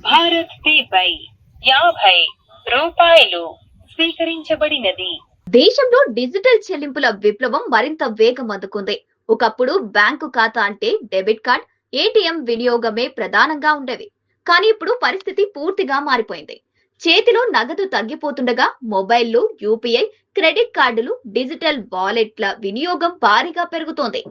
Bharat pay పై 50 రూపాయలు స్వీకరించబడినది. దేశంలో digital చెల్లింపుల విప్లవం మరింత వేగం అందుకుంది. ఒకప్పుడు బ్యాంకు ఖాతా అంటే డెబిట్ కార్డ్, ఏటీఎం వినియోగమే ప్రధానంగా ఉండేవి. కానీ ఇప్పుడు పరిస్థితి పూర్తిగా మారిపోయింది. చేతిలో నగదు తగ్గిపోతుండగా మొబైల్లో యూపీఐ, క్రెడిట్ కార్డులు, డిజిటల్ వాలెట్ల వినియోగం భారీగా పెరుగుతోంది.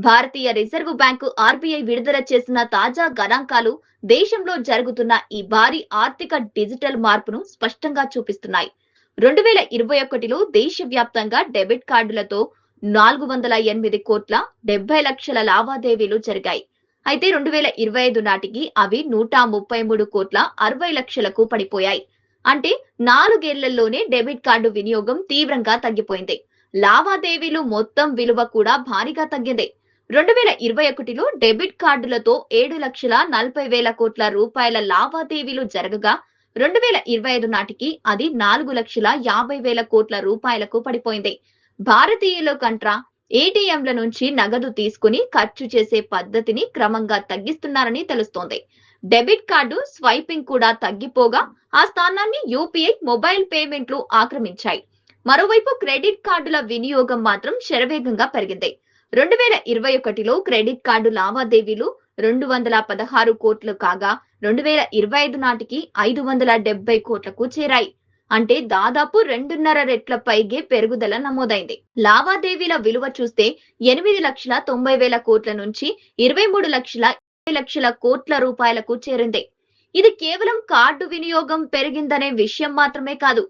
భారతీయ రిజర్వ్ బ్యాంకు ఆర్బీఐ విడుదల చేసిన తాజా గణాంకాలు దేశంలో జరుగుతున్న ఈ భారీ ఆర్థిక డిజిటల్ మార్పును స్పష్టంగా చూపిస్తున్నాయి. 2021లో దేశవ్యాప్తంగా డెబిట్ కార్డులతో 408 కోట్ల 70 లక్షల లావాదేవీలు జరిగాయి. అయితే 2025 నాటికి అవి 133 కోట్ల 60 లక్షలకు పడిపోయాయి. అంటే 4 ఏళ్లలోనే డెబిట్ కార్డు వినియోగం తీవ్రంగా తగ్గిపోయింది. లావాదేవీలు మొత్తం విలువ కూడా భారీగా తగ్గింది. 2021లో డెబిట్ కార్డులతో 7 లక్షల 40 వేల కోట్ల రూపాయల లావాదేవీలు జరగగా 2025 నాటికి అది 4 లక్షల 50 వేల కోట్ల రూపాయలకు పడిపోయింది. భారతీయుల కంట్రా ఏటీఎంల నుంచి నగదు తీసుకుని ఖర్చు చేసే పద్ధతిని క్రమంగా తగ్గిస్తున్నారని తెలుస్తోంది. డెబిట్ కార్డు స్వైపింగ్ కూడా తగ్గిపోగా ఆ స్థానాన్ని యూపీఐ, మొబైల్ పేమెంట్లు ఆక్రమించాయి. మరోవైపు క్రెడిట్ కార్డుల వినియోగం మాత్రం శరవేగంగా పెరిగింది. 2021లో క్రెడిట్ కార్డు లావాదేవీలు 216 కోట్లు కాగా 2025 నాటికి 570 కోట్లకు చేరాయి. అంటే దాదాపు 2.5 రెట్ల పైగే పెరుగుదల నమోదైంది. లావాదేవీల విలువ చూస్తే 8 లక్షల 90 వేల కోట్ల నుంచి 23 లక్షల 20 లక్షల కోట్ల రూపాయలకు చేరింది. ఇది కేవలం కార్డు వినియోగం పెరిగిందనే విషయం మాత్రమే కాదు,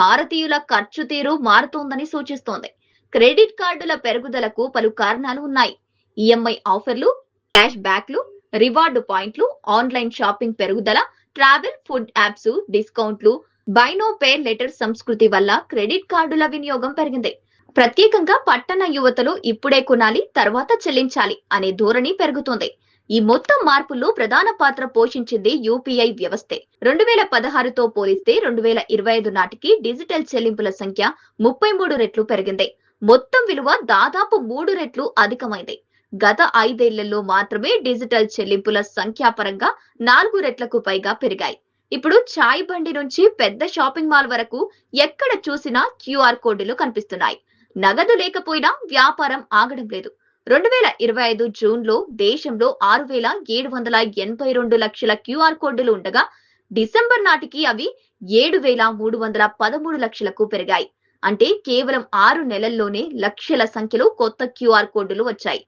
భారతీయుల ఖర్చు తీరు మారుతోందని సూచిస్తోంది. క్రెడిట్ కార్డుల పెరుగుదలకు పలు కారణాలు ఉన్నాయి. ఈఎంఐ ఆఫర్లు, క్యాష్ బ్యాక్లు, రివార్డు పాయింట్లు, ఆన్లైన్ షాపింగ్ పెరుగుదల, ట్రావెల్, ఫుడ్ యాప్స్, డిస్కౌంట్లు, బై నో పే లెటర్ సంస్కృతి వల్ల క్రెడిట్ కార్డుల వినియోగం పెరిగింది. ప్రత్యేకంగా పట్టణ యువతలు ఇప్పుడే కొనాలి, తర్వాత చెల్లించాలి అనే ధోరణి పెరుగుతోంది. ఈ మొత్తం మార్పుల్లో ప్రధాన పాత్ర పోషించింది యూపీఐ వ్యవస్థే. 2016తో పోలిస్తే 2025 నాటికి డిజిటల్ చెల్లింపుల సంఖ్య 33 రెట్లు పెరిగింది. మొత్తం విలువ దాదాపు 3 రెట్లు అధికమైంది. గత 5 ఏళ్లలో మాత్రమే డిజిటల్ చెల్లింపుల సంఖ్యాపరంగా 4 రెట్లకు పైగా పెరిగాయి. ఇప్పుడు చాయ్ బండి నుంచి పెద్ద షాపింగ్ మాల్ వరకు ఎక్కడ చూసినా క్యూఆర్ కోడ్లు కనిపిస్తున్నాయి. నగదు లేకపోయినా వ్యాపారం ఆగడం లేదు. 2025 జూన్లో దేశంలో 6,782 లక్షల క్యూఆర్ కోడ్లు ఉండగా డిసెంబర్ నాటికి అవి 7,313 లక్షలకు పెరిగాయి. అంటే కేవలం 6 నెలల్లోనే లక్షల సంఖ్యలో కొత్త క్యూఆర్ కోడ్లు వచ్చాయి.